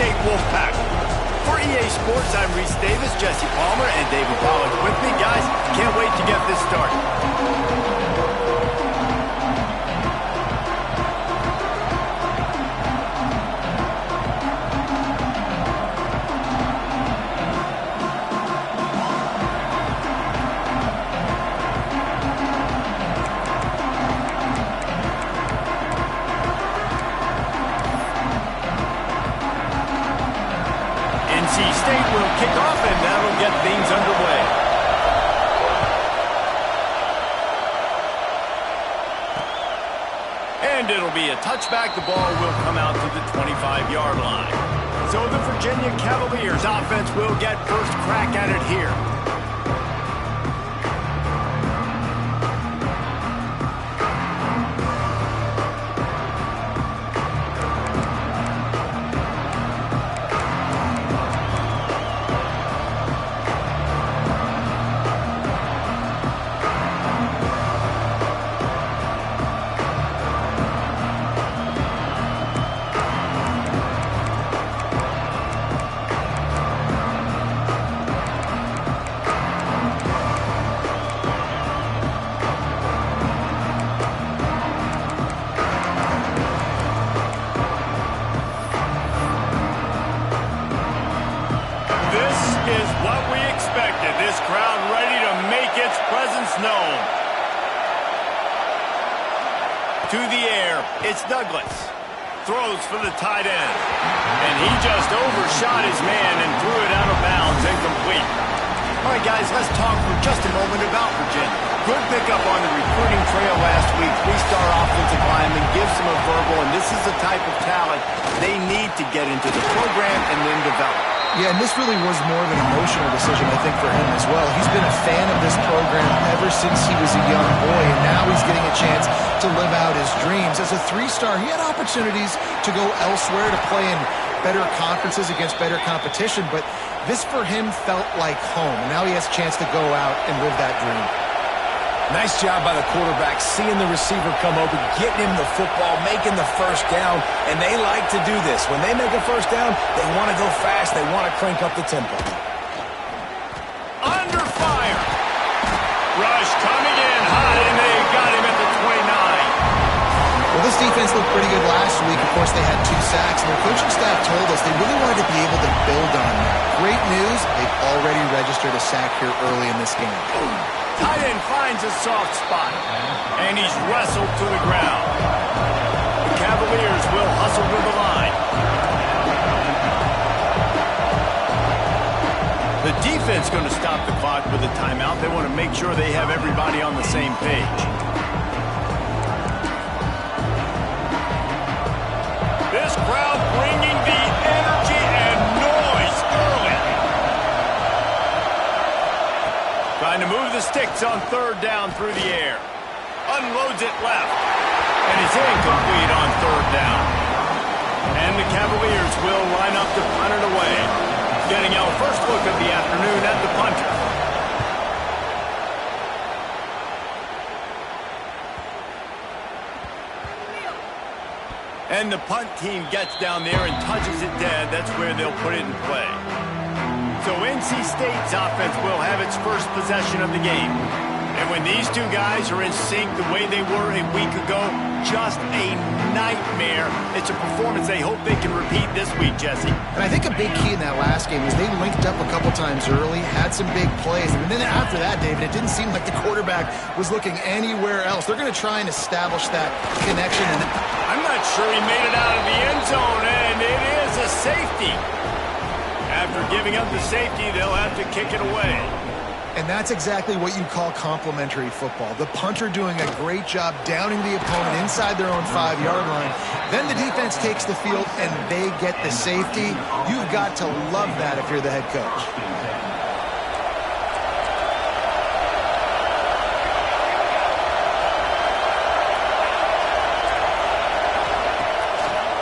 State Wolfpack. For EA Sports, I'm Reese Davis, Jesse Palmer, and David Pollack with me. Guys, can't wait to get this started. NC State will kick off, and that'll get things underway. And it'll be a touchback. The ball will come out to the 25-yard line. So the Virginia Cavaliers offense will get first crack at it here. This crowd ready to make its presence known. To the air, it's Douglas. Throws for the tight end. And he just overshot his man and threw it out of bounds, incomplete. All right, guys, let's talk for just a moment about Virginia. Good pickup on the recruiting trail last week. Three-star offensive lineman gives them a verbal, and this is the type of talent they need to get into the program and then develop. Yeah, and this really was more of an emotional decision, I think, for him as well. He's been a fan of this program ever since he was a young boy, and now he's getting a chance to live out his dreams. As a three-star, he had opportunities to go elsewhere, to play in better conferences against better competition, but this for him felt like home. Now he has a chance to go out and live that dream. Nice job by the quarterback, seeing the receiver come open, getting him the football, making the first down, and they like to do this. When they make a first down, they want to go fast, they want to crank up the tempo. Under fire. Rush coming in hot, and they got him at the 29. Well, this defense looked pretty good last week. Of course, they had 2 sacks, and their coaching staff told us they really wanted to be able to build on that. Great news, they've already registered a sack here early in this game. Tight end finds a soft spot, and he's wrestled to the ground. The Cavaliers will hustle to the line. The defense going to stop the clock with a timeout. They want to make sure they have everybody on the same page. This crowd bringing the energy and noise early. Trying to move the sticks on third down through the air. Unloads it left. And it's incomplete on third down. And the Cavaliers will line up to punt it away. Getting our first look of the afternoon at the punter. And the punt team gets down there and touches it dead. That's where they'll put it in play. So NC State's offense will have its first possession of the game. And when these two guys are in sync the way they were a week ago, just a nightmare. It's a performance they hope they can repeat this week, Jesse. And I think a big key in that last game was they linked up a couple times early, had some big plays. And then after that, David, it didn't seem like the quarterback was looking anywhere else. They're going to try and establish that connection. And I'm not sure he made it out of the end zone, and it is a safety. After giving up the safety, they'll have to kick it away. And that's exactly what you call complementary football. The punter doing a great job downing the opponent inside their own 5-yard line. Then the defense takes the field and they get the safety. You've got to love that if you're the head coach.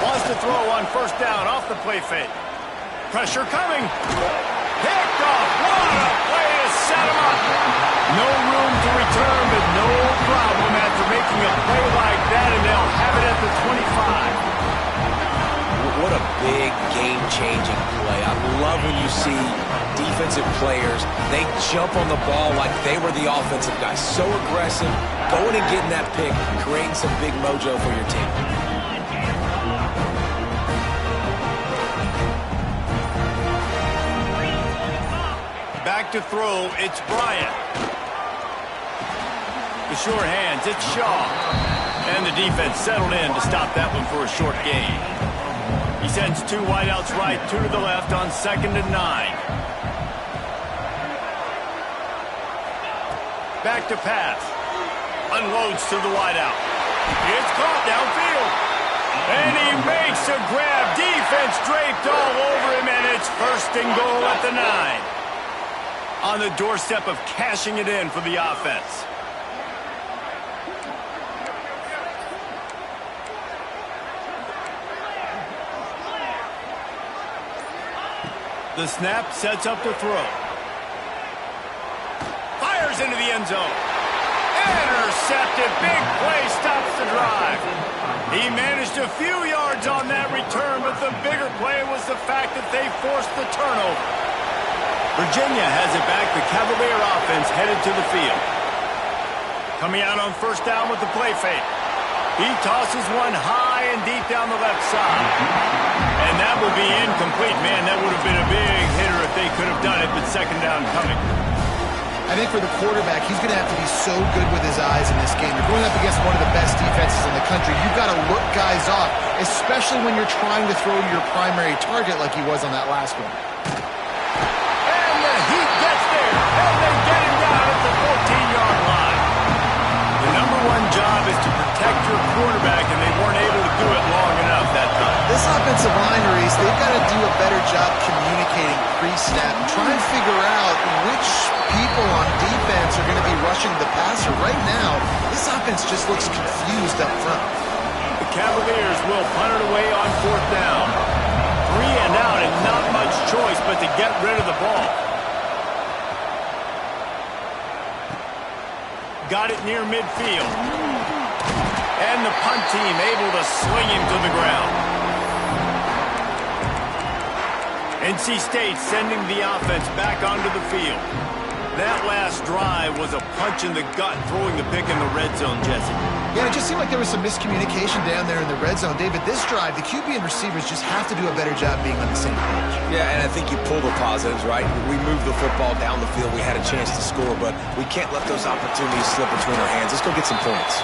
Wants to throw on first down off the play fake. Pressure coming. Picked off. What a play to set him up. No room to return, but no problem after making a play like that, and they'll have it at the 25. what a big game-changing play. I love when you see defensive players, they jump on the ball like they were the offensive guys. So aggressive, going and getting that pick, creating some big mojo for your team. Back to throw, it's Bryant. The sure hands, it's Shaw. And the defense settled in to stop that one for a short gain. He sends two wideouts right, two to the left on 2nd and 9. Back to pass. Unloads to the wideout. It's caught downfield. And he makes a grab. Defense draped all over him, and it's 1st and goal at the 9. On the doorstep of cashing it in for the offense. The snap sets up the throw. Fires into the end zone. Intercepted. Big play stops the drive. He managed a few yards on that return, but the bigger play was the fact that they forced the turnover. Virginia has it back. The Cavalier offense headed to the field. Coming out on 1st down with the play fake. He tosses one high and deep down the left side. And that will be incomplete. Man, that would have been a big hitter if they could have done it, but 2nd down coming. I think for the quarterback, he's going to have to be so good with his eyes in this game. You're going up against one of the best defenses in the country. You've got to look guys off, especially when you're trying to throw to your primary target like he was on that last one. And the Heat gets there, and they get him down at the 14-yard line. The number one job is to protect your quarterback, and they weren't able to do it long enough that time. This offensive line, Reese, they've got to do a better job communicating pre-snap and try and figure out which people on defense are going to be rushing the passer. Right now, this offense just looks confused up front. The Cavaliers will punt it away on 4th down. 3 and out and not much choice but to get rid of the ball. Got it near midfield. And the punt team able to swing him to the ground. NC State sending the offense back onto the field. That last drive was a punch in the gut, throwing the pick in the red zone, Jesse. Yeah, it just seemed like there was some miscommunication down there in the red zone. David, this drive, the QB and receivers just have to do a better job being on the same page. Yeah, and I think you pull the positives, right? We moved the football down the field. We had a chance to score, but we can't let those opportunities slip between our hands. Let's go get some points.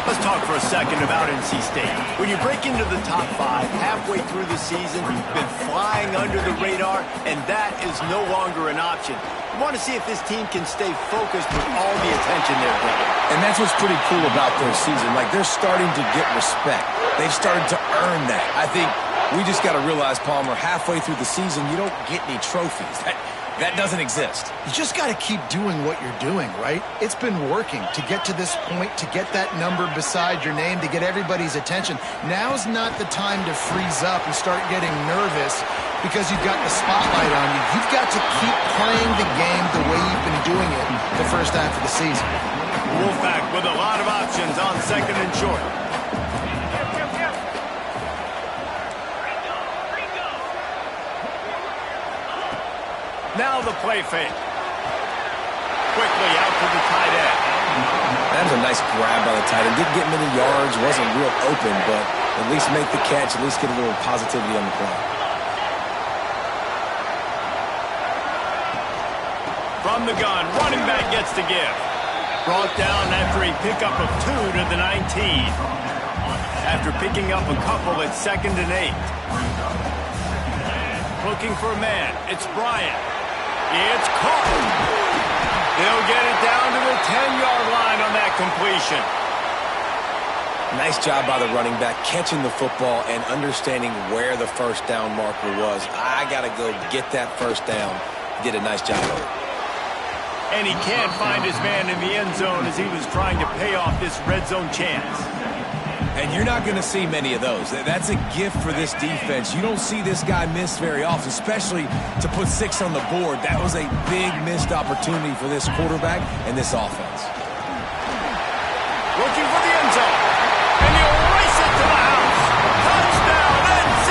Let's talk for a second about NC State. When you break into the top 5 halfway through the season, you've been flying under the radar, and that is no longer an option. You want to see if this team can stay focused with all the attention they're getting. And that's what's pretty cool about their season. Like, they're starting to get respect. They've started to earn that. I think we just got to realize, Palmer, halfway through the season, you don't get any trophies. That doesn't exist. You just got to keep doing what you're doing, right? It's been working to get to this point, to get that number beside your name, to get everybody's attention. Now's not the time to freeze up and start getting nervous because you've got the spotlight on you. You've got to keep playing the game the way you've been doing it the first half of the season. Wolfpack with a lot of options on 2nd and short. Now the play fake. Quickly out to the tight end. That was a nice grab by the tight end. Didn't get many yards, wasn't real open, but at least make the catch, at least get a little positivity on the play. From the gun, running back gets the give. Brought down after a pickup of 2 to the 19. After picking up a couple at 2nd and 8. Looking for a man. It's Bryant. It's caught. They'll get it down to the 10-yard line on that completion. Nice job by the running back, catching the football and understanding where the 1st down marker was. I got to go get that 1st down. He did a nice job of it. And he can't find his man in the end zone as he was trying to pay off this red zone chance. And you're not going to see many of those. That's a gift for this defense. You don't see this guy miss very often, especially to put 6 on the board. That was a big missed opportunity for this quarterback and this offense. Looking for the end zone. And he'll race it to the house. Touchdown, NC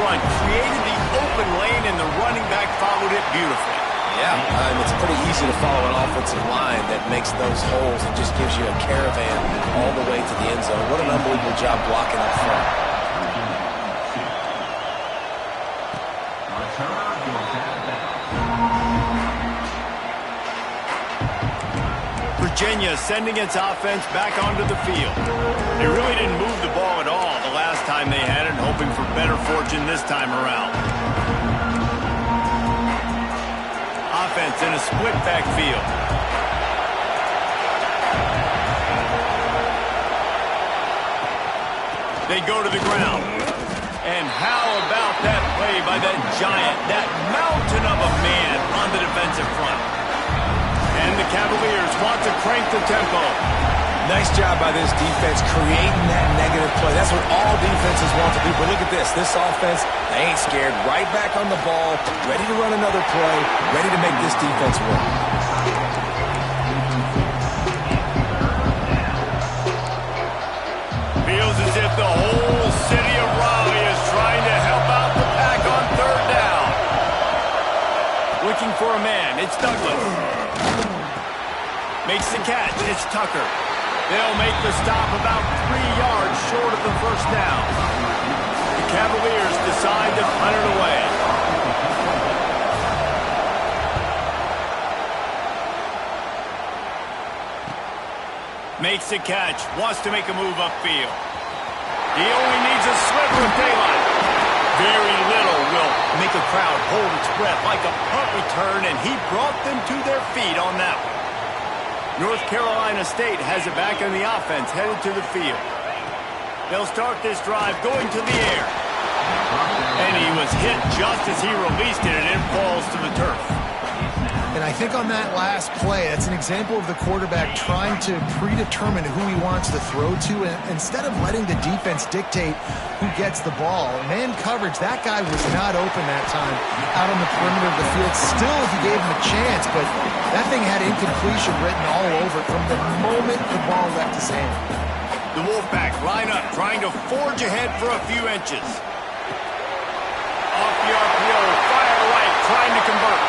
front, created the open lane, and the running back followed it beautifully. Yeah, it's pretty easy to follow an offensive line that makes those holes and just gives you a caravan all the way to the end zone. What an unbelievable job blocking up front. Virginia sending its offense back onto the field. They really didn't move the ball at all the last time they had it, hoping for better fortune this time around. Offense in a split backfield. They go to the ground. And how about that play by that giant, that mountain of a man on the defensive front? And the Cavaliers want to crank the tempo. Nice job by this defense creating that negative play. That's what all defenses want to do. But look at this. This offense, they ain't scared. Right back on the ball, ready to run another play, ready to make this defense work. Feels as if the whole city of Raleigh is trying to help out the pack on third down. Looking for a man. It's Douglas. Makes the catch. It's Tucker. They'll make the stop about 3 yards short of the first down. The Cavaliers decide to punt it away. Makes the catch. Wants to make a move upfield. He only needs a sliver of daylight. Very little will make a crowd hold its breath like a punt return, and he brought them to their feet on that one. North Carolina State has it back in the offense, headed to the field. They'll start this drive going to the air. And he was hit just as he released it, and it falls to the turf. And I think on that last play, that's an example of the quarterback trying to predetermine who he wants to throw to, and instead of letting the defense dictate who gets the ball. Man coverage, that guy was not open that time out on the perimeter of the field. Still, he gave him a chance, but that thing had incompletion written all over it from the moment the ball left his hand. The Wolfpack line up, trying to forge ahead for a few inches. Off the RPO, fire right, trying to convert.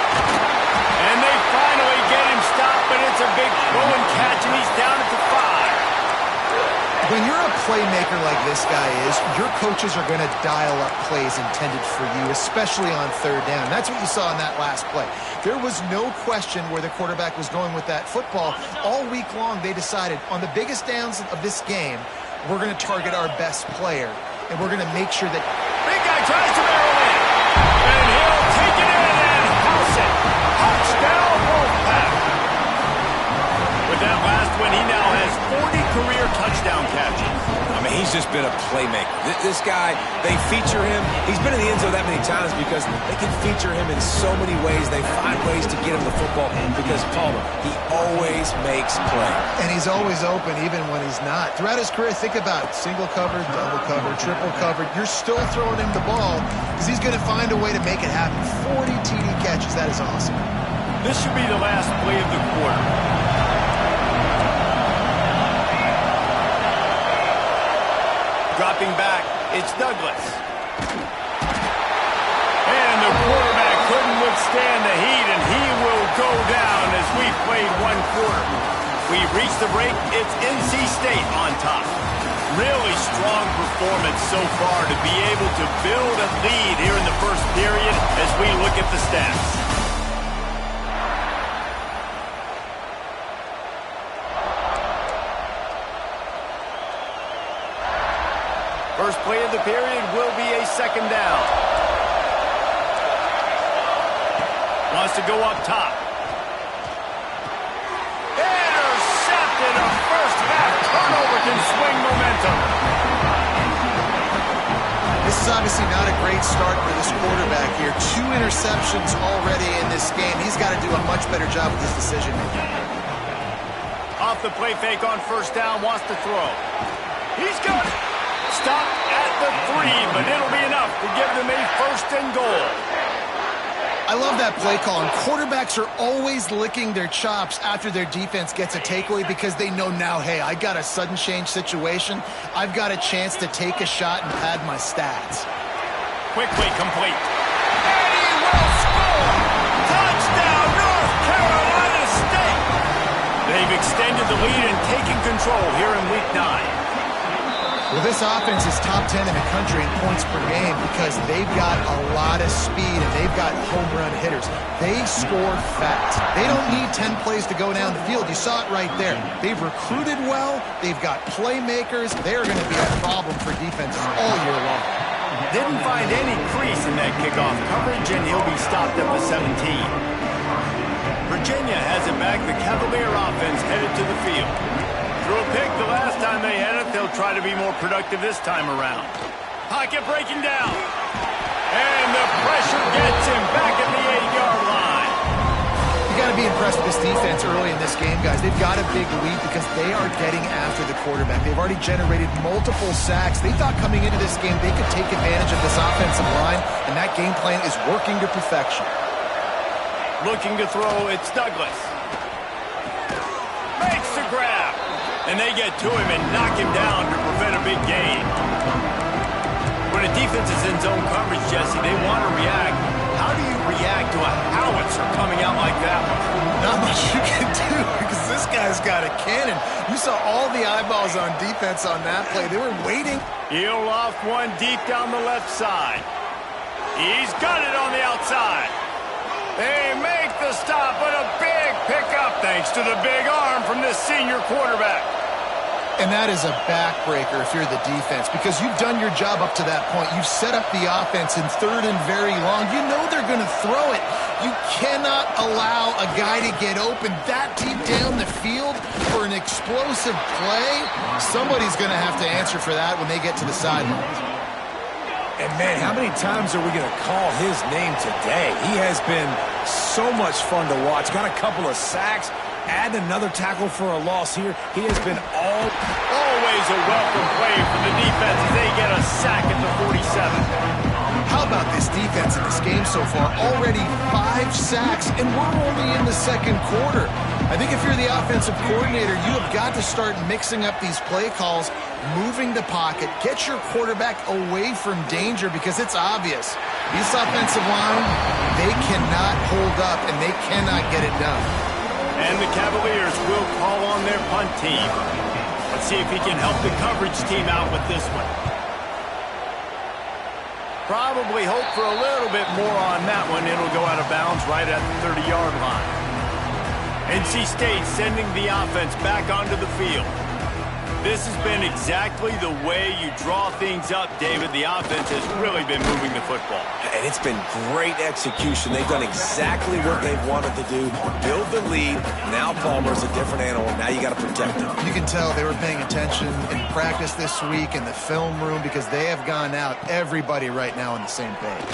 And they finally get him stopped, but it's a big throw and catch, and he's down at the 5. When you're a playmaker like this guy is, your coaches are going to dial up plays intended for you, especially on third down. That's what you saw in that last play. There was no question where the quarterback was going with that football. All week long, they decided on the biggest downs of this game, we're going to target our best player, and we're going to make sure that... Big guy tries to barrel in, and he'll take it in and house it. Touchdown, Wolfpack. With that last one, he now has 40 career touchdown catches. I mean, he's just been a playmaker. This guy, they feature him. He's been in the end zone that many times because they can feature him in so many ways. They find ways to get him the football because Palmer, he always makes plays. And he's always open even when he's not. Throughout his career, think about single covered, double covered, triple covered. You're still throwing him the ball because he's going to find a way to make it happen. 40 TD catches. That is awesome. This should be the last play of the quarter. Dropping back, it's Douglas. And the quarterback couldn't withstand the heat, and he will go down as we played one quarter. We've reached the break. It's NC State on top. Really strong performance so far to be able to build a lead here in the first period as we look at the stats. First play of the period will be a second down. Wants to go up top. Intercepted. A first half turnover can swing momentum. This is obviously not a great start for this quarterback here. 2 interceptions already in this game. He's got to do a much better job with his decision making. Off the play fake on first down, wants to throw. He's got it. Stop at the 3, but it'll be enough to give them a first and goal. I love that play call, and quarterbacks are always licking their chops after their defense gets a takeaway because they know now, hey, I got a sudden change situation. I've got a chance to take a shot and pad my stats. quickly complete. And he will score! Touchdown, North Carolina State! They've extended the lead and taken control here in Week 9. Well, this offense is top 10 in the country in points per game because they've got a lot of speed and they've got home run hitters. They score fast. They don't need 10 plays to go down the field. You saw it right there. They've recruited well. They've got playmakers. They are going to be a problem for defenses all year long. Didn't find any crease in that kickoff coverage, and he'll be stopped at the 17. Virginia has it back. The Cavalier offense headed to the field. Threw a pick the last time they had it. They'll try to be more productive this time around. Pocket breaking down. And the pressure gets him back at the 8-yard line. You got to be impressed with this defense early in this game, guys. They've got a big lead because they are getting after the quarterback. They've already generated multiple sacks. They thought coming into this game they could take advantage of this offensive line, and that game plan is working to perfection. Looking to throw, it's Douglas. Makes the grab. And they get to him and knock him down to prevent a big gain. When a defense is in zone coverage, Jesse, they want to react. How do you react to a howitzer coming out like that one? Not much you can do because this guy's got a cannon. You saw all the eyeballs on defense on that play. They were waiting. He'll loft one deep down the left side. He's got it on the outside. They make the stop, but a big pickup thanks to the big arm from this senior quarterback. And that is a backbreaker if you're the defense because you've done your job up to that point. You've set up the offense in third and very long. You know they're going to throw it. You cannot allow a guy to get open that deep down the field for an explosive play. Somebody's going to have to answer for that when they get to the sidelines. And, man, how many times are we going to call his name today? He has been so much fun to watch. Got a couple of sacks. Add another tackle for a loss here. He has been always a welcome play for the defense as they get a sack at the 47. How about this defense in this game so far? Already 5 sacks, and we're only in the second quarter. I think if you're the offensive coordinator, you have got to start mixing up these play calls, moving the pocket, get your quarterback away from danger because it's obvious. This offensive line, they cannot hold up, and they cannot get it done. And the Cavaliers will call on their punt team. Let's see if he can help the coverage team out with this one. Probably hope for a little bit more on that one. It'll go out of bounds right at the 30-yard line. NC State sending the offense back onto the field. This has been exactly the way you draw things up, David. The offense has really been moving the football. And it's been great execution. They've done exactly what they've wanted to do. Build the lead. Now Palmer's a different animal. Now you got to protect him. You can tell they were paying attention in practice this week in the film room because they have gone out, everybody right now on the same page.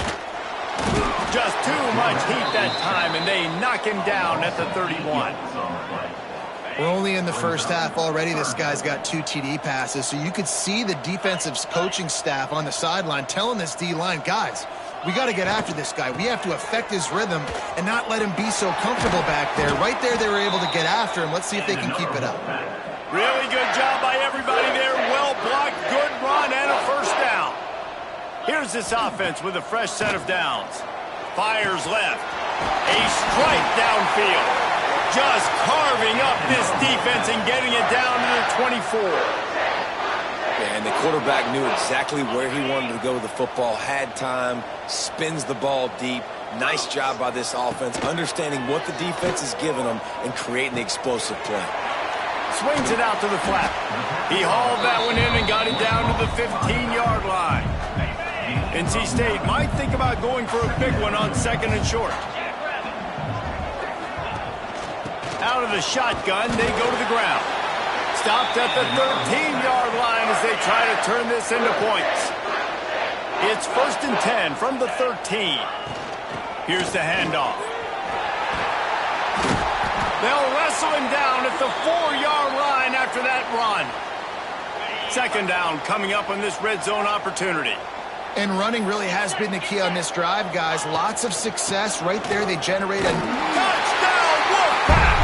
Just too much heat that time, and they knock him down at the 31. We're only in the first half already. This guy's got 2 TD passes, so you could see the defensive coaching staff on the sideline telling this D-line, guys, we got to get after this guy. We have to affect his rhythm and not let him be so comfortable back there. Right there, they were able to get after him. Let's see if they can keep it up. Really good job by everybody there. Well blocked, good run, and a first down. Here's this offense with a fresh set of downs. Fires left. A strike downfield. Just carving up this defense and getting it down to the 24. And the quarterback knew exactly where he wanted to go with the football, had time, spins the ball deep. Nice job by this offense, understanding what the defense is giving them and creating the explosive play. Swings it out to the flat. He hauled that one in and got it down to the 15-yard line. NC State might think about going for a big one on second and short. Out of the shotgun, they go to the ground. Stopped at the 13-yard line as they try to turn this into points. It's 1st and 10 from the 13. Here's the handoff. They'll wrestle him down at the 4-yard line after that run. 2nd down coming up on this red zone opportunity. And running really has been the key on this drive, guys. Lots of success right there. They generate a touchdown, Wolfpack!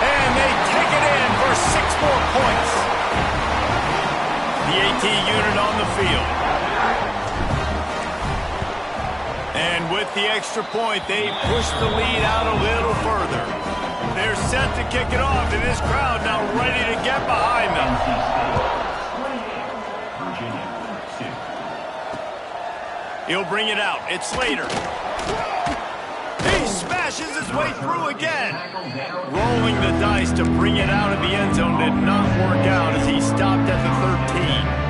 And they take it in for 6 more points. The AT unit on the field. With the extra point, they push the lead out a little further. They're set to kick it off, and this crowd now ready to get behind them. He'll bring it out. It's Slater. He smashes his way through again. Rolling the dice to bring it out of the end zone did not work out as he stopped at the 13.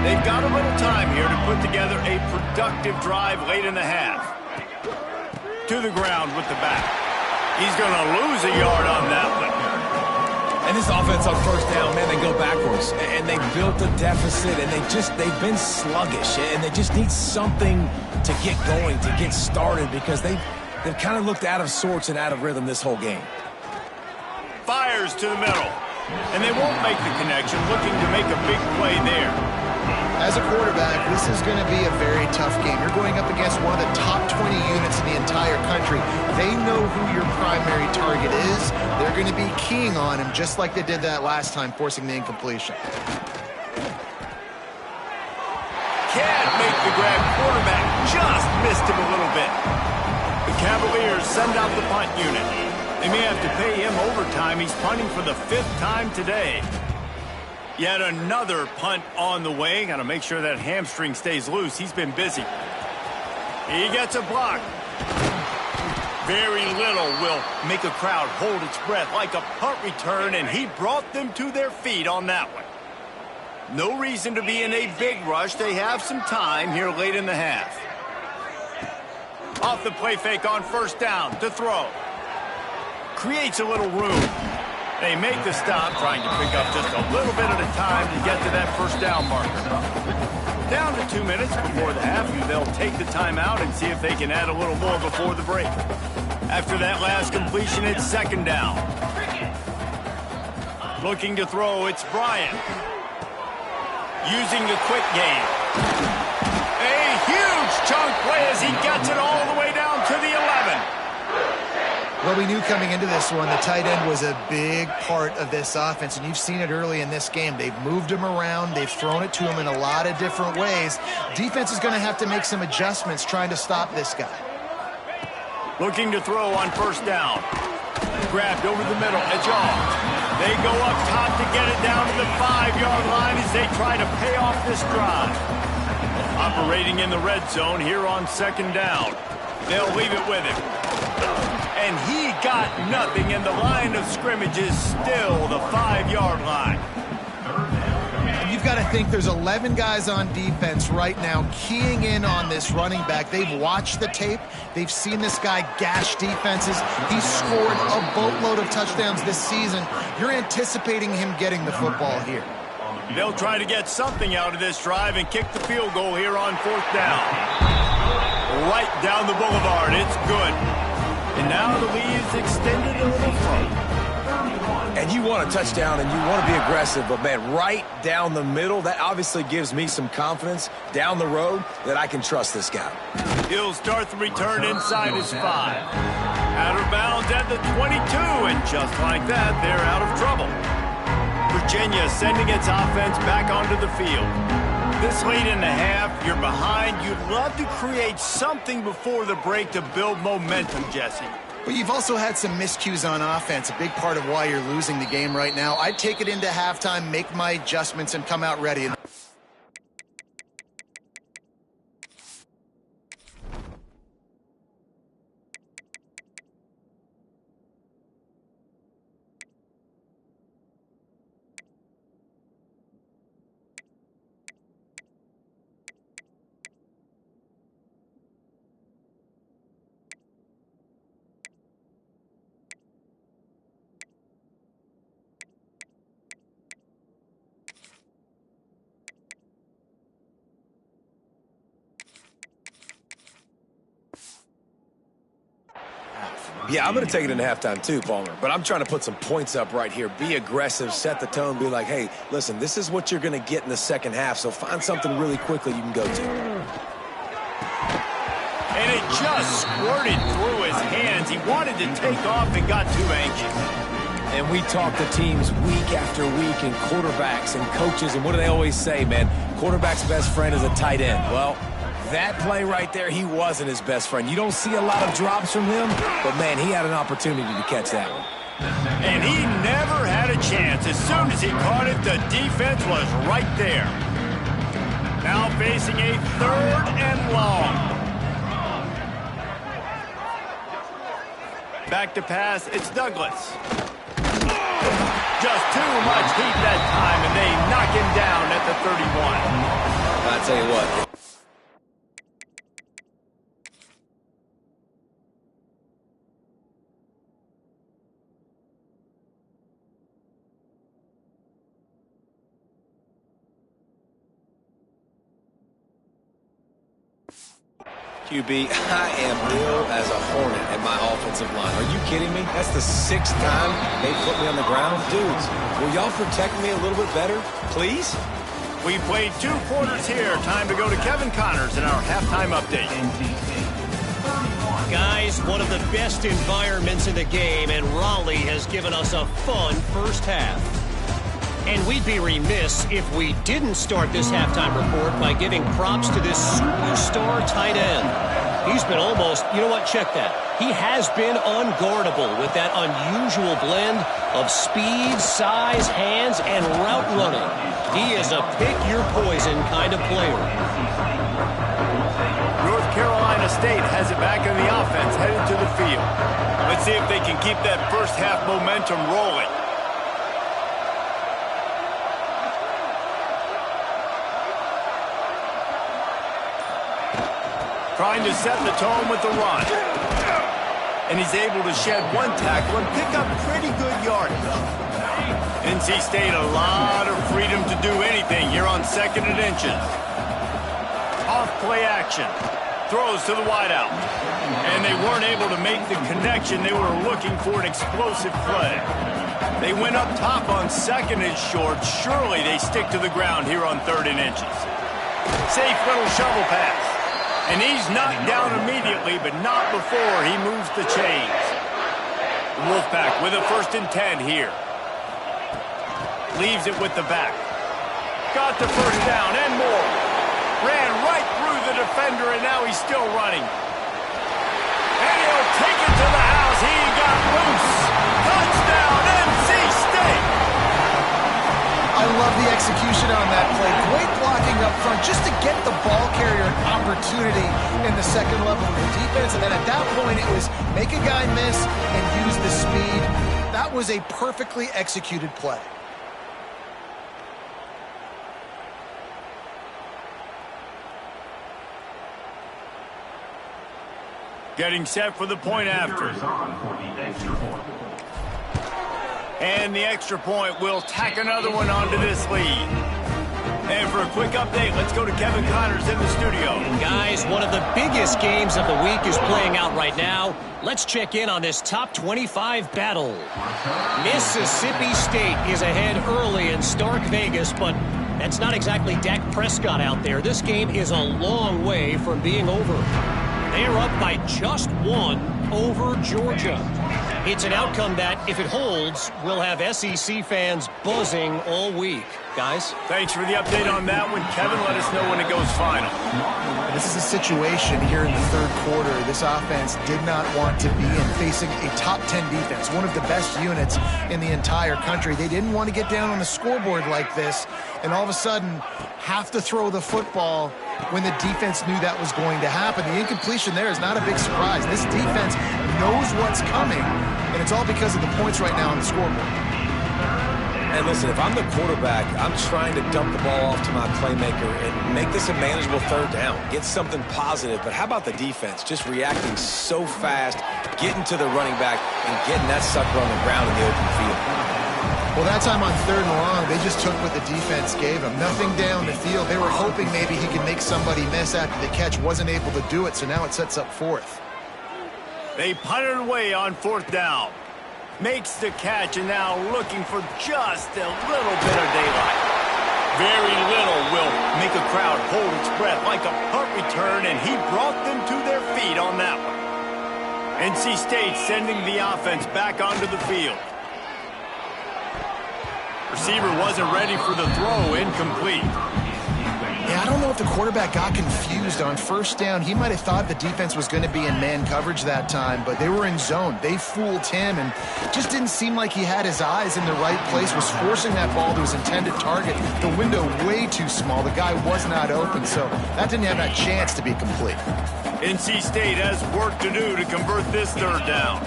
They've got a little time here to put together a productive drive late in the half. To the ground with the back. He's going to lose a yard on that one. And this offense on first down, man, they go backwards. And they built a deficit, and they've been sluggish. And they just need something to get going, to get started, because they've kind of looked out of sorts and out of rhythm this whole game. Fires to the middle. And they won't make the connection, looking to make a big play there. As a quarterback, this is going to be a very tough game. You're going up against one of the top 20 units in the entire country. They know who your primary target is. They're going to be keying on him just like they did that last time, forcing the incompletion. Can't make the grab. Quarterback just missed him a little bit. The Cavaliers send out the punt unit. They may have to pay him overtime. He's punting for the 5th time today. Yet another punt on the way. Got to make sure that hamstring stays loose. He's been busy. He gets a block. Very little will make a crowd hold its breath like a punt return, and he brought them to their feet on that one. No reason to be in a big rush. They have some time here late in the half. Off the play fake on first down to throw. Creates a little room. They make the stop, trying to pick up just a little bit at a time to get to that first down marker. Down to 2 minutes before the half, they'll take the timeout and see if they can add a little more before the break. After that last completion, it's second down. Looking to throw, it's Bryant. Using the quick game. A huge chunk play as he gets it all the way down to the 11. Well, we knew coming into this one, the tight end was a big part of this offense, and you've seen it early in this game. They've moved him around. They've thrown it to him in a lot of different ways. Defense is going to have to make some adjustments trying to stop this guy. Looking to throw on first down. Grabbed over the middle. It's off. They go up top to get it down to the 5-yard line as they try to pay off this drive. Operating in the red zone here on second down. They'll leave it with him. And he got nothing, and the line of scrimmage is still the 5-yard line. You've got to think there's 11 guys on defense right now keying in on this running back. They've watched the tape. They've seen this guy gash defenses. He's scored a boatload of touchdowns this season. You're anticipating him getting the football here. They'll try to get something out of this drive and kick the field goal here on fourth down. Right down the boulevard. It's good. And now the lead is extended a little further. And you want a touchdown and you want to be aggressive, but, man, right down the middle, that obviously gives me some confidence down the road that I can trust this guy. He'll start the return inside his 5. Out of bounds at the 22, and just like that, they're out of trouble. Virginia sending its offense back onto the field. This late in the half, you're behind. You'd love to create something before the break to build momentum, Jesse. But you've also had some miscues on offense, a big part of why you're losing the game right now. I'd take it into halftime, make my adjustments, and come out ready. Yeah, I'm going to take it into halftime too, Palmer. But I'm trying to put some points up right here. Be aggressive, set the tone, be like, hey, listen, this is what you're going to get in the second half, so find something really quickly you can go to. And it just squirted through his hands. He wanted to take off and got too anxious. And we talk to teams week after week and quarterbacks and coaches, and what do they always say, man? Quarterback's best friend is a tight end. Well, That play right there, he wasn't his best friend. You don't see a lot of drops from him, but, man, he had an opportunity to catch that one. And he never had a chance. As soon as he caught it, the defense was right there. Now facing a 3rd and long. Back to pass, it's Douglas. Just too much heat that time, and they knock him down at the 31. I'll tell you what. QB, I am ill as a hornet at my offensive line. Are you kidding me? That's the 6th time they put me on the ground. Dudes, will y'all protect me a little bit better, please? We played 2 quarters here. Time to go to Kevin Connors in our halftime update. Guys, one of the best environments in the game, and Raleigh has given us a fun first half. And we'd be remiss if we didn't start this halftime report by giving props to this superstar tight end. He's been almost, you know what, check that. He has been unguardable with that unusual blend of speed, size, hands, and route running. He is a pick-your-poison kind of player. North Carolina State has it back in the offense, headed to the field. Let's see if they can keep that first half momentum rolling. Trying to set the tone with the run. And he's able to shed 1 tackle and pick up pretty good yardage. NC State a lot of freedom to do anything here on 2nd and inches. Off play action. Throws to the wideout. And they weren't able to make the connection. They were looking for an explosive play. They went up top on 2nd and short. Surely they stick to the ground here on 3rd and inches. Safe little shovel pass. And he's knocked down immediately, but not before he moves the chains. Wolfpack with a 1st and 10 here. Leaves it with the back. Got the first down and more. Ran right through the defender, and now he's still running. And he'll take it to the house. He got loose. Touchdown, NC State. I love the execution on that play. Great blocking up front just to get the ball carrier an opportunity in the 2nd level of the defense. And then at that point, it was make a guy miss and use the speed. That was a perfectly executed play. Getting set for the point after. And the extra point will tack another one onto this lead. And for a quick update, let's go to Kevin Connors in the studio. Guys, one of the biggest games of the week is playing out right now. Let's check in on this top 25 battle. Mississippi State is ahead early in Stark Vegas, but that's not exactly Dak Prescott out there. This game is a long way from being over. They are up by just 1 over Georgia. It's an outcome that, if it holds, will have SEC fans buzzing all week. Guys? Thanks for the update on that one. Kevin, let us know when it goes final. This is a situation here in the 3rd quarter this offense did not want to be in, facing a top 10 defense, one of the best units in the entire country. They didn't want to get down on the scoreboard like this, and all of a sudden have to throw the football when the defense knew that was going to happen. The incompletion there is not a big surprise. This defense knows what's coming, and it's all because of the points right now on the scoreboard. And listen, if I'm the quarterback, I'm trying to dump the ball off to my playmaker and make this a manageable 3rd down. Get something positive. But how about the defense? Just reacting so fast, getting to the running back, and getting that sucker on the ground in the open field. Well, that time on 3rd and long, they just took what the defense gave them. Nothing down the field. They were hoping maybe he could make somebody miss after the catch. Wasn't able to do it, so now it sets up 4th. They punted away on 4th down. Makes the catch, and now looking for just a little bit of daylight. Very little will make a crowd hold its breath like a punt return, and he brought them to their feet on that one. NC State sending the offense back onto the field. Receiver wasn't ready for the throw, incomplete. Yeah, I don't know if the quarterback got confused on first down. He might have thought the defense was going to be in man coverage that time, but they were in zone. They fooled him, and just didn't seem like he had his eyes in the right place, was forcing that ball to his intended target. The window way too small. The guy was not open, so that didn't have that chance to be complete. NC State has work to do to convert this third down.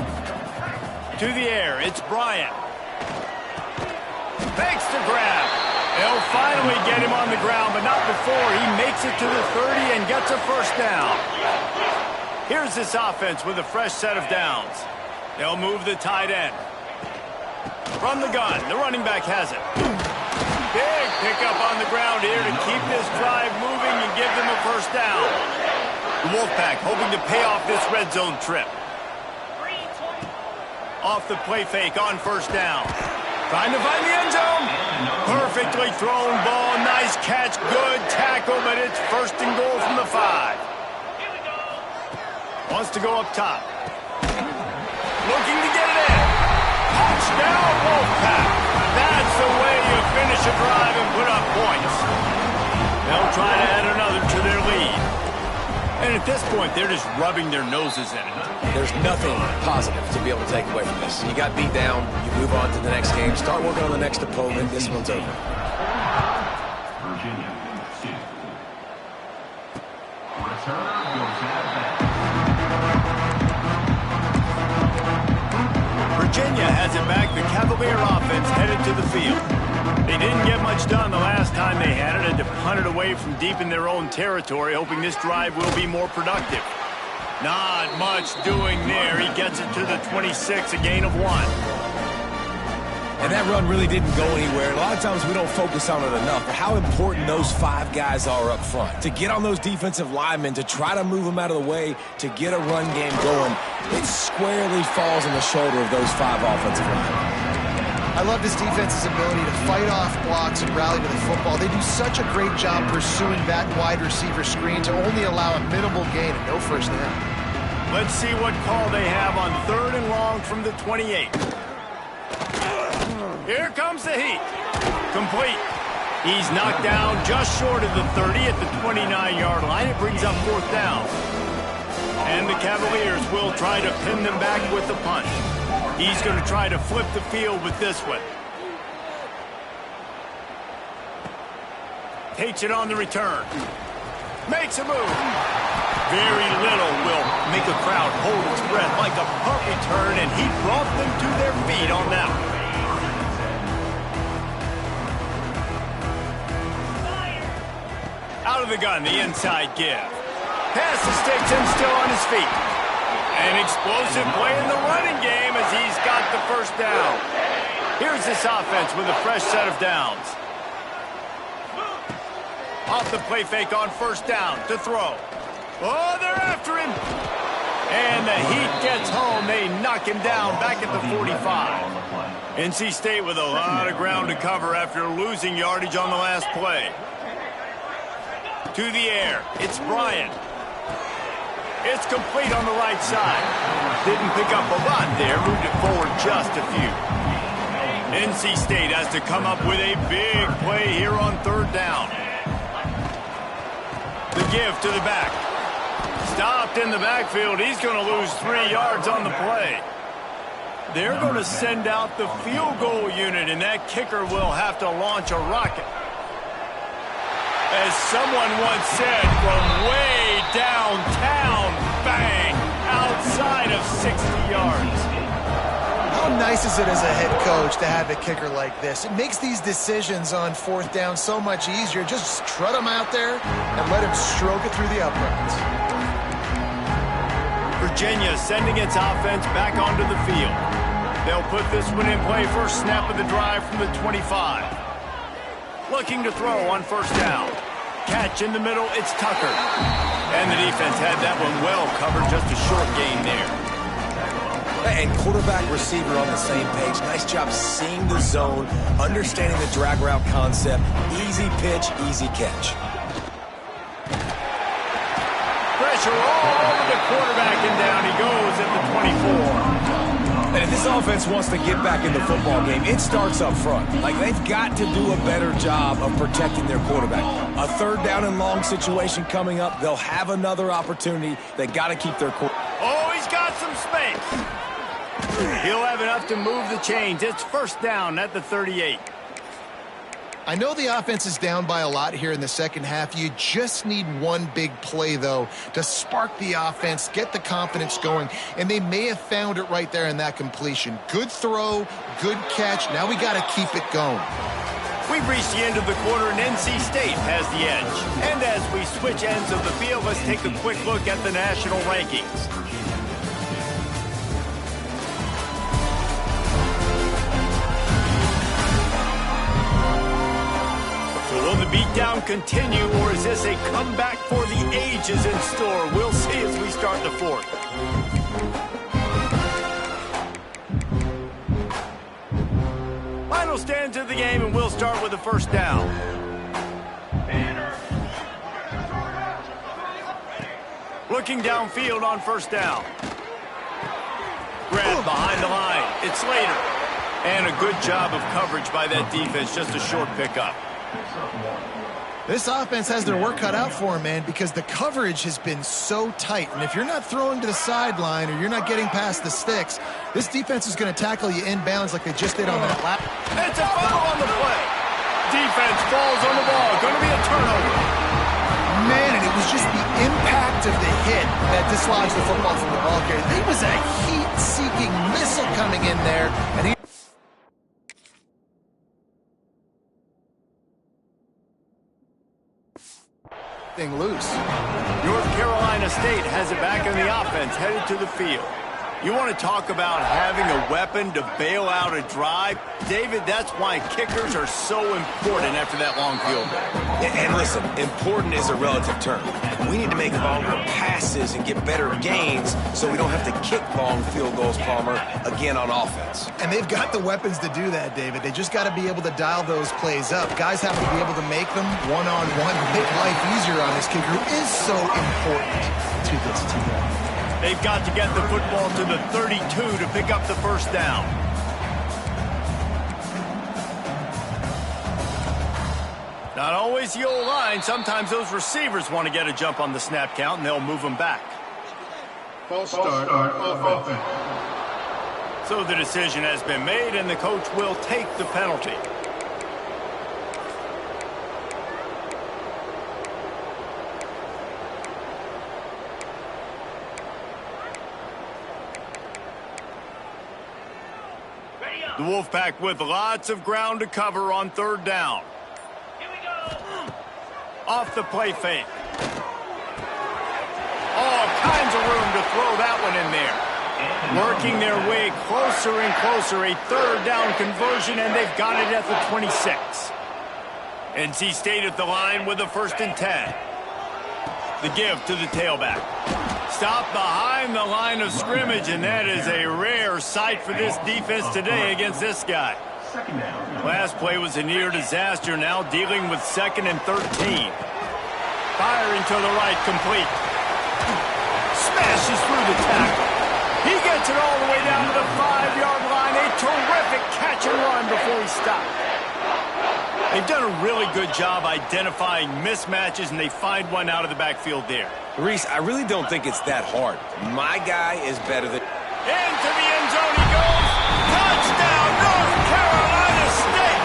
To the air, it's Bryant. Makes the grab. They'll finally get him on the ground, but not before he makes it to the 30 and gets a first down. Here's this offense with a fresh set of downs. They'll move the tight end. From the gun, the running back has it. Big pickup on the ground here to keep this drive moving and give them a first down. The Wolfpack hoping to pay off this red zone trip. Off the play fake on first down. Trying to find the end zone. Perfectly thrown ball. Nice catch. Good tackle, but it's first and goal from the 5. Wants to go up top. Looking to get it in. Touchdown, Wolfpack. That's the way you finish a drive and put up points. They'll try to add another to their lead. And at this point, they're just rubbing their noses in it. There's nothing positive to be able to take away from this. You got beat down, you move on to the next game, start working on the next opponent. This one's over. Virginia, 2. Return goes out back. Virginia has it back. The Cavalier offense headed to the field. They didn't get much done the last time they had it, had to punt it away from deep in their own territory, hoping this drive will be more productive. Not much doing there. He gets it to the 26, a gain of 1. And that run really didn't go anywhere. A lot of times we don't focus on it enough, but how important those 5 guys are up front. To get on those defensive linemen, to try to move them out of the way, to get a run game going, it squarely falls on the shoulder of those 5 offensive linemen. I love this defense's ability to fight off blocks and rally to the football. They do such a great job pursuing that wide receiver screen to only allow a minimal gain and no first down. Let's see what call they have on 3rd and long from the 28. Here comes the heat. Complete. He's knocked down just short of the 30 at the 29-yard line. It brings up 4th down. And the Cavaliers will try to pin them back with the punt. He's going to try to flip the field with this one. Takes it on the return. Makes a move. Very little will make a crowd hold its breath like a punt return, and he brought them to their feet on that one. Out of the gun, the inside give. Passes takes him still on his feet. An explosive play in the running game as he's got the first down. Here's this offense with a fresh set of downs. Off the play fake on first down to throw. Oh, they're after him. And the Heat gets home. They knock him down back at the 45. NC State with a lot of ground to cover after losing yardage on the last play. To the air, it's Bryant. It's complete on the right side. Didn't pick up a lot there, moved it forward just a few. NC State has to come up with a big play here on 3rd down. The give to the back. Stopped in the backfield. He's going to lose 3 yards on the play. They're going to send out the field goal unit, and that kicker will have to launch a rocket. As someone once said, from way downtown, bang, outside of 60 yards. How nice is it as a head coach to have a kicker like this? It makes these decisions on 4th down so much easier. Just trot him out there and let him stroke it through the uprights. Virginia sending its offense back onto the field. They'll put this one in play first snap of the drive from the 25. Looking to throw on first down. Catch in the middle, it's Tucker. And the defense had that one well covered, just a short gain there. And quarterback, receiver on the same page. Nice job seeing the zone, understanding the drag route concept. Easy pitch, easy catch. Pressure all over the quarterback, and down he goes at the 24. And if this offense wants to get back in the football game, it starts up front. Like, they've got to do a better job of protecting their quarterback. A third down and long situation coming up. They'll have another opportunity. They got to keep their quarterback. Oh, he's got some space. He'll have enough to move the chains. It's first down at the 38. I know the offense is down by a lot here in the second half. You just need one big play, though, to spark the offense, get the confidence going, and they may have found it right there in that completion. Good throw, good catch. Now we got to keep it going. We've reached the end of the quarter, and NC State has the edge. And as we switch ends of the field, let's take a quick look at the national rankings. Will the beatdown continue, or is this a comeback for the ages in store? We'll see as we start the fourth. Final stands of the game, and we'll start with the first down. Looking downfield on first down. Grab behind the line. It's Slater. And a good job of coverage by that defense. Just a short pickup. This offense has their work cut out for them, man, because the coverage has been so tight. And if you're not throwing to the sideline or you're not getting past the sticks, this defense is going to tackle you inbounds like they just did on that lap. It's a foul on the play. Defense falls on the ball. Going to be a turnover. Man, and it was just the impact of the hit that dislodged the football from the ball carrier. There was a heat-seeking missile coming in there, and he loose. North Carolina State has it back in the offense, headed to the field. You want to talk about having a weapon to bail out a drive? David, that's why kickers are so important after that long field goal. And listen, important is a relative term. We need to make longer passes and get better gains so we don't have to kick long field goals, Palmer, again on offense. And they've got the weapons to do that, David. They just got to be able to dial those plays up. Guys have to be able to make them one-on-one to make life easier on this kicker is so important to this team. They've got to get the football to the 32 to pick up the first down. Not always the old line. Sometimes those receivers want to get a jump on the snap count, and they'll move them back. False start offense. So the decision has been made, and the coach will take the penalty. The Wolfpack with lots of ground to cover on third down. Here we go. Off the play fake. All kinds of room to throw that one in there. Working their way closer and closer. A third down conversion, and they've got it at the 26. NC State at the line with a 1st and 10. The give to the tailback. Stop behind the line of scrimmage, and that is a rare sight for this defense today against this guy. Last play was a near disaster, now dealing with 2nd and 13. Firing to the right, complete. Smashes through the tackle. He gets it all the way down to the 5-yard line. A terrific catch and run before he stopped. They've done a really good job identifying mismatches, and they find one out of the backfield there. Reese, I really don't think it's that hard. My guy is better than... Into the end zone he goes. Touchdown, North Carolina State.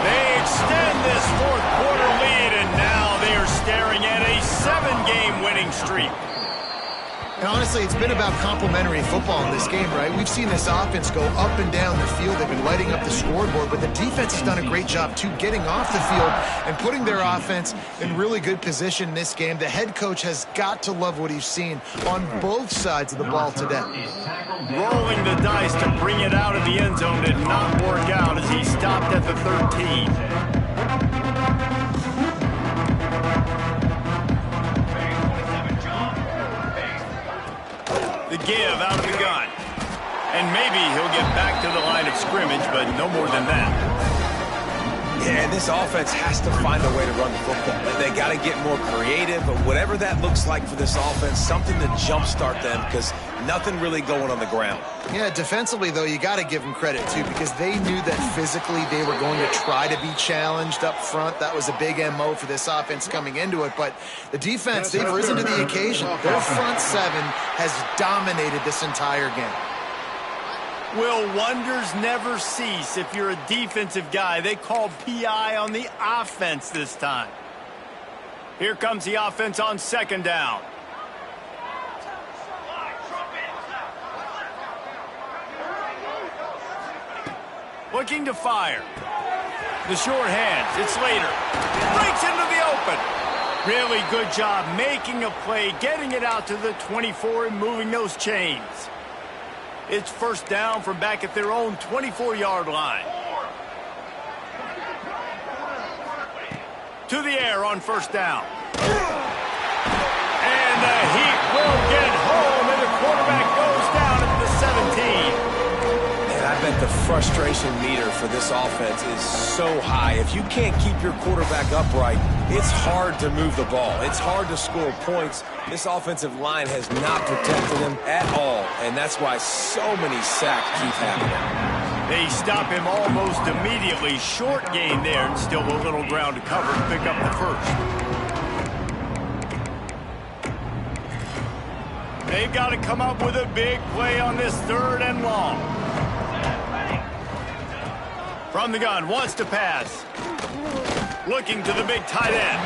They extend this fourth quarter lead, and now they are staring at a 7-game winning streak. And honestly, it's been about complementary football in this game, right? We've seen this offense go up and down the field. They've been lighting up the scoreboard, but the defense has done a great job, too, getting off the field and putting their offense in really good position in this game. The head coach has got to love what he's seen on both sides of the ball today. Rolling the dice to bring it out of the end zone did not work out as he stopped at the 13. The give out of the gun. And maybe he'll get back to the line of scrimmage, but no more than that. Yeah, and this offense has to find a way to run the football. They got to get more creative, but whatever that looks like for this offense, something to jumpstart them because nothing really going on the ground. Yeah, defensively, though, you got to give them credit, too, because they knew that physically they were going to try to be challenged up front. That was a big MO for this offense coming into it. But the defense, they've risen to the occasion. Their front seven has dominated this entire game. Will, wonders never cease. If you're a defensive guy, they called PI on the offense this time. Here comes the offense on second down. Looking to fire. The short hands. It's Slater. Breaks into the open. Really good job making a play, getting it out to the 24 and moving those chains. It's first down from back at their own 24-yard line. To the air on first down. And the Heat will get home, and the quarterback goes down at the 17. And I bet the frustration meter for this offense is so high. If you can't keep your quarterback upright, it's hard to move the ball. It's hard to score points. This offensive line has not protected him at all, and that's why so many sacks keep happening. They stop him almost immediately. Short gain there, and still a little ground to cover to pick up the first. They've got to come up with a big play on this third and long. From the gun, wants to pass. Looking to the big tight end.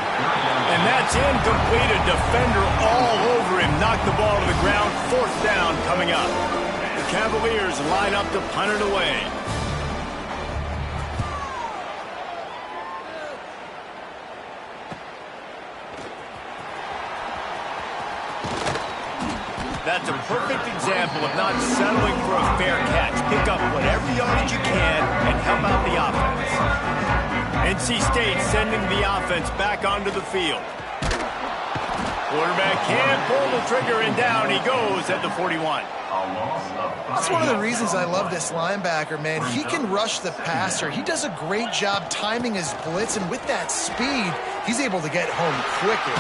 And that's incomplete. A defender all over him. Knocked the ball to the ground. Fourth down coming up. The Cavaliers line up to punt it away. That's a perfect example of not settling for a fair catch. Pick up whatever yardage you can and help out the offense. NC State sending the offense back onto the field. Quarterback can't pull the trigger, and down he goes at the 41. That's one of the reasons I love this linebacker, man. He can rush the passer. He does a great job timing his blitz, and with that speed, he's able to get home quickly.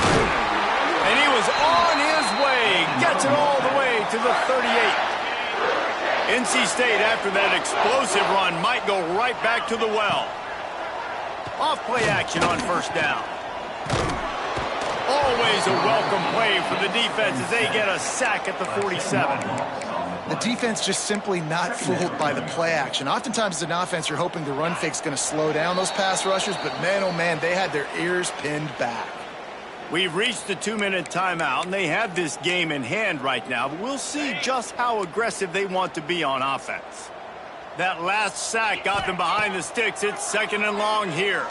And he was on his way. Gets it all the way to the 38. NC State, after that explosive run, might go right back to the well. Off-play action on first down. Always a welcome play for the defense as they get a sack at the 47. The defense just simply not fooled by the play action. Oftentimes as an offense, you're hoping the run fake's going to slow down those pass rushers, but man, oh man, they had their ears pinned back. We've reached the 2-minute timeout, and they have this game in hand right now, but we'll see just how aggressive they want to be on offense. That last sack got them behind the sticks. It's second and long here.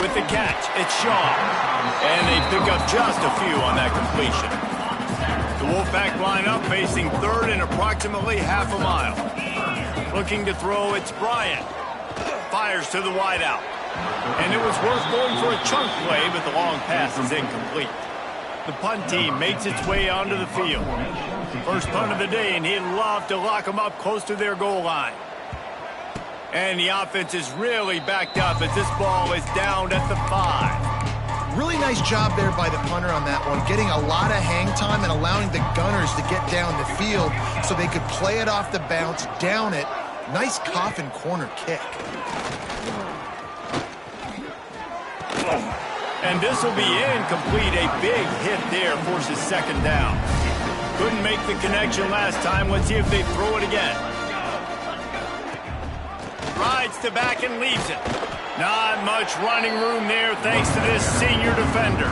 With the catch, it's Shaw. And they pick up just a few on that completion. The Wolfpack line up facing third and approximately half a mile. Looking to throw, it's Bryant. Fires to the wideout. And it was worth going for a chunk play, but the long pass is incomplete. The punt team makes its way onto the field. First punt of the day, and he'd love to lock them up close to their goal line. And the offense is really backed up as this ball is down at the 5. Really nice job there by the punter on that one, getting a lot of hang time and allowing the Gunners to get down the field so they could play it off the bounce, down it. Nice coffin corner kick. And this will be incomplete. A big hit there forces second down. Couldn't make the connection last time. Let's see if they throw it again. Rides to back and leaves it. Not much running room there thanks to this senior defender.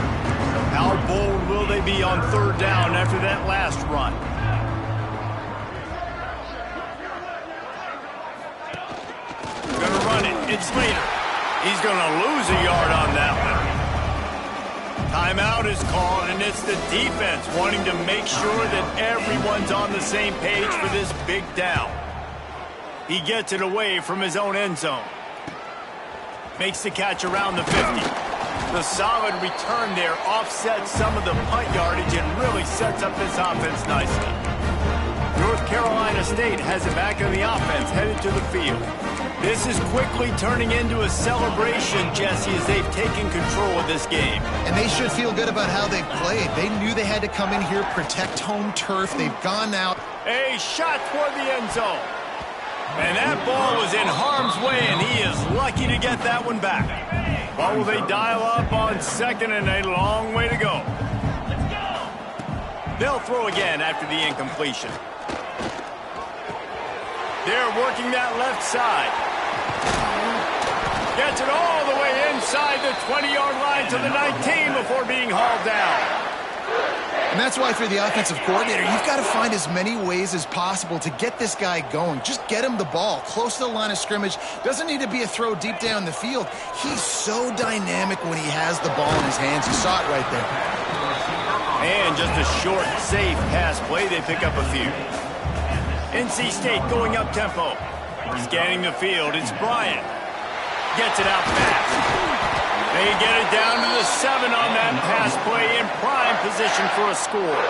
How bold will they be on third down after that last run? Gonna run it. It's Slater. He's gonna lose a yard on that one. Timeout is called, and it's the defense wanting to make sure that everyone's on the same page for this big down. He gets it away from his own end zone. Makes the catch around the 50. The solid return there offsets some of the punt yardage and really sets up this offense nicely. North Carolina State has it back on the offense, headed to the field. This is quickly turning into a celebration, Jesse, as they've taken control of this game. And they should feel good about how they've played. They knew they had to come in here, protect home turf. They've gone out. A shot toward the end zone. And that ball was in harm's way, and he is lucky to get that one back. What will they dial up on second and a long way to go? They'll throw again after the incompletion. They're working that left side. Gets it all the way inside the 20-yard line to the 19 before being hauled down. And that's why for the offensive coordinator, you've got to find as many ways as possible to get this guy going. Just get him the ball close to the line of scrimmage. Doesn't need to be a throw deep down the field. He's so dynamic when he has the ball in his hands. You saw it right there. And just a short, safe pass play. They pick up a few. NC State going up tempo. Scanning the field. It's Bryant. Gets it out fast. They get it down to the 7 on that pass play in prime position for a score.